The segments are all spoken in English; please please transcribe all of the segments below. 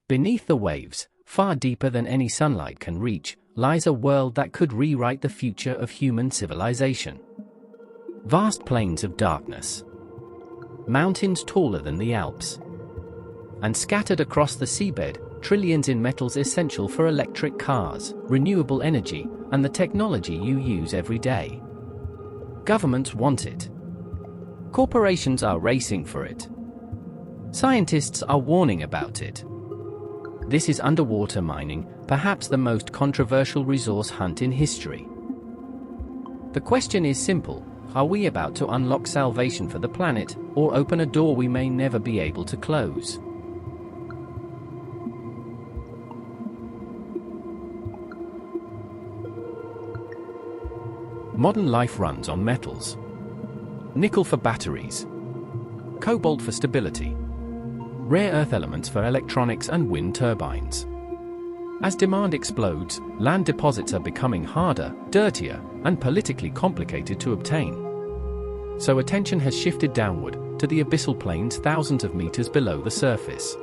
Beneath the waves, far deeper than any sunlight can reach, lies a world that could rewrite the future of human civilization. Vast plains of darkness, mountains taller than the Alps, and scattered across the seabed, trillions in metals essential for electric cars, renewable energy, and the technology you use every day. Governments want it. Corporations are racing for it. Scientists are warning about it. This is underwater mining, perhaps the most controversial resource hunt in history. The question is simple: are we about to unlock salvation for the planet, or open a door we may never be able to close? Modern life runs on metals. Nickel for batteries, cobalt for stability, rare earth elements for electronics and wind turbines. As demand explodes, land deposits are becoming harder, dirtier, and politically complicated to obtain. So attention has shifted downward, to the abyssal plains thousands of meters below the surface.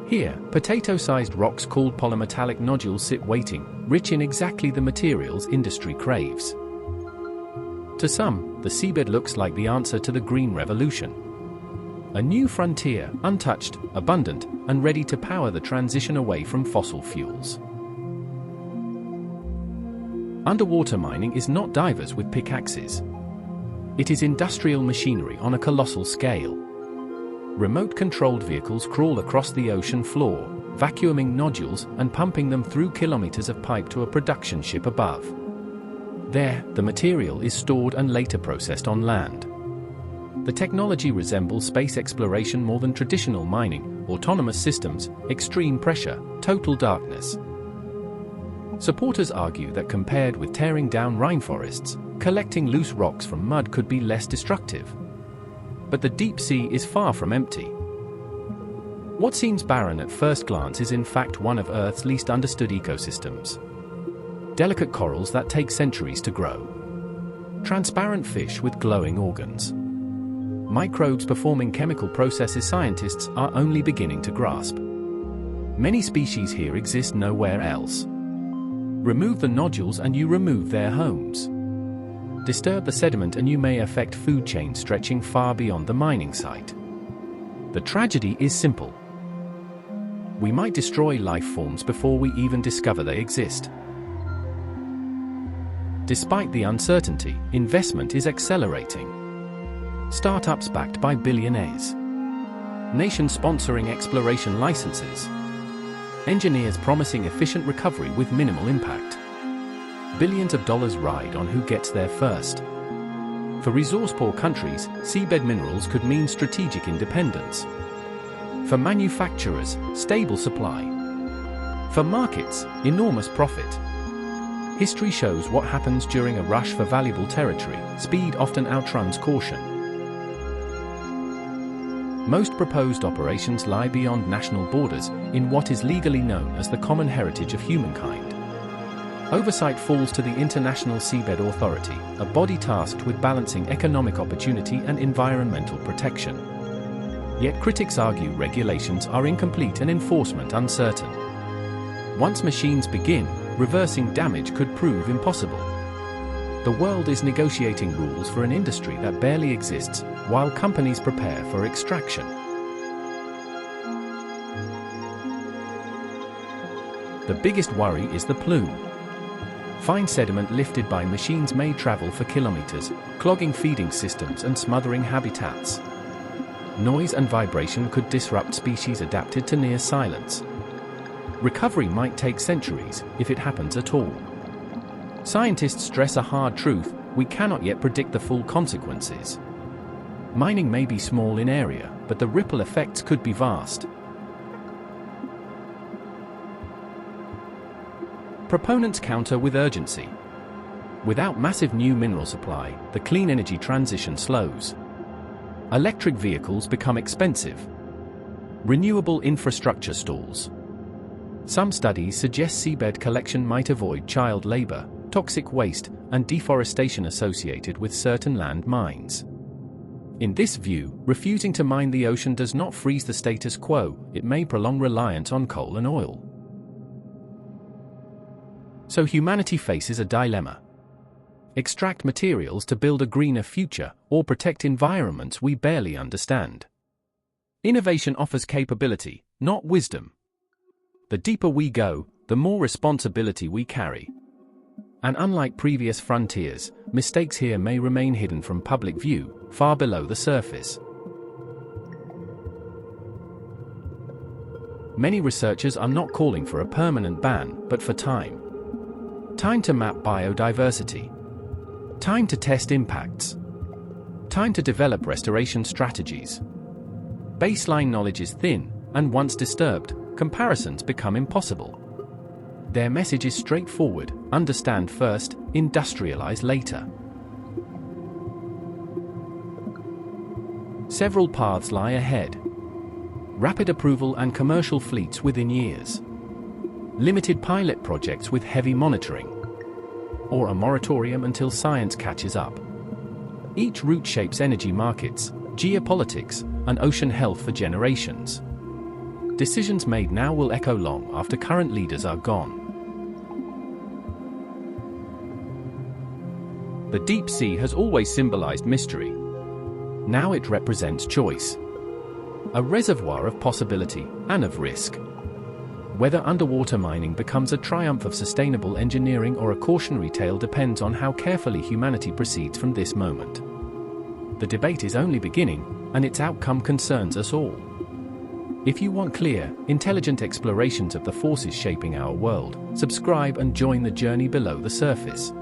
Here, potato-sized rocks called polymetallic nodules sit waiting, rich in exactly the materials industry craves. To some, the seabed looks like the answer to the Green Revolution. A new frontier, untouched, abundant, and ready to power the transition away from fossil fuels. Underwater mining is not divers with pickaxes. It is industrial machinery on a colossal scale. Remote-controlled vehicles crawl across the ocean floor, vacuuming nodules and pumping them through kilometers of pipe to a production ship above. There, the material is stored and later processed on land. The technology resembles space exploration more than traditional mining: autonomous systems, extreme pressure, total darkness. Supporters argue that compared with tearing down rainforests, collecting loose rocks from mud could be less destructive. But the deep sea is far from empty. What seems barren at first glance is in fact one of Earth's least understood ecosystems. Delicate corals that take centuries to grow. Transparent fish with glowing organs. Microbes performing chemical processes scientists are only beginning to grasp. Many species here exist nowhere else. Remove the nodules and you remove their homes. Disturb the sediment and you may affect food chains stretching far beyond the mining site. The tragedy is simple. We might destroy life forms before we even discover they exist. Despite the uncertainty, investment is accelerating. Startups backed by billionaires. Nations sponsoring exploration licenses. Engineers promising efficient recovery with minimal impact. Billions of dollars ride on who gets there first. For resource-poor countries, seabed minerals could mean strategic independence. For manufacturers, stable supply. For markets, enormous profit. History shows what happens during a rush for valuable territory: speed often outruns caution. Most proposed operations lie beyond national borders, in what is legally known as the common heritage of humankind. Oversight falls to the International Seabed Authority, a body tasked with balancing economic opportunity and environmental protection. Yet critics argue regulations are incomplete and enforcement uncertain. Once machines begin, reversing damage could prove impossible. The world is negotiating rules for an industry that barely exists, while companies prepare for extraction. The biggest worry is the plume. Fine sediment lifted by machines may travel for kilometers, clogging feeding systems and smothering habitats. Noise and vibration could disrupt species adapted to near silence. Recovery might take centuries, if it happens at all. Scientists stress a hard truth: we cannot yet predict the full consequences. Mining may be small in area, but the ripple effects could be vast. Proponents counter with urgency. Without massive new mineral supply, the clean energy transition slows. Electric vehicles become expensive. Renewable infrastructure stalls. Some studies suggest seabed collection might avoid child labor, toxic waste, and deforestation associated with certain land mines. In this view, refusing to mine the ocean does not freeze the status quo, it may prolong reliance on coal and oil. So humanity faces a dilemma. Extract materials to build a greener future, or protect environments we barely understand. Innovation offers capability, not wisdom. The deeper we go, the more responsibility we carry. And unlike previous frontiers, mistakes here may remain hidden from public view, far below the surface. Many researchers are not calling for a permanent ban, but for time. Time to map biodiversity. Time to test impacts. Time to develop restoration strategies. Baseline knowledge is thin, and once disturbed, comparisons become impossible. Their message is straightforward: understand first, industrialize later. Several paths lie ahead. Rapid approval and commercial fleets within years. Limited pilot projects with heavy monitoring. Or a moratorium until science catches up. Each route shapes energy markets, geopolitics, and ocean health for generations. Decisions made now will echo long after current leaders are gone. The deep sea has always symbolized mystery. Now it represents choice. A reservoir of possibility and of risk. Whether underwater mining becomes a triumph of sustainable engineering or a cautionary tale depends on how carefully humanity proceeds from this moment. The debate is only beginning, and its outcome concerns us all. If you want clear, intelligent explorations of the forces shaping our world, subscribe and join the journey below the surface.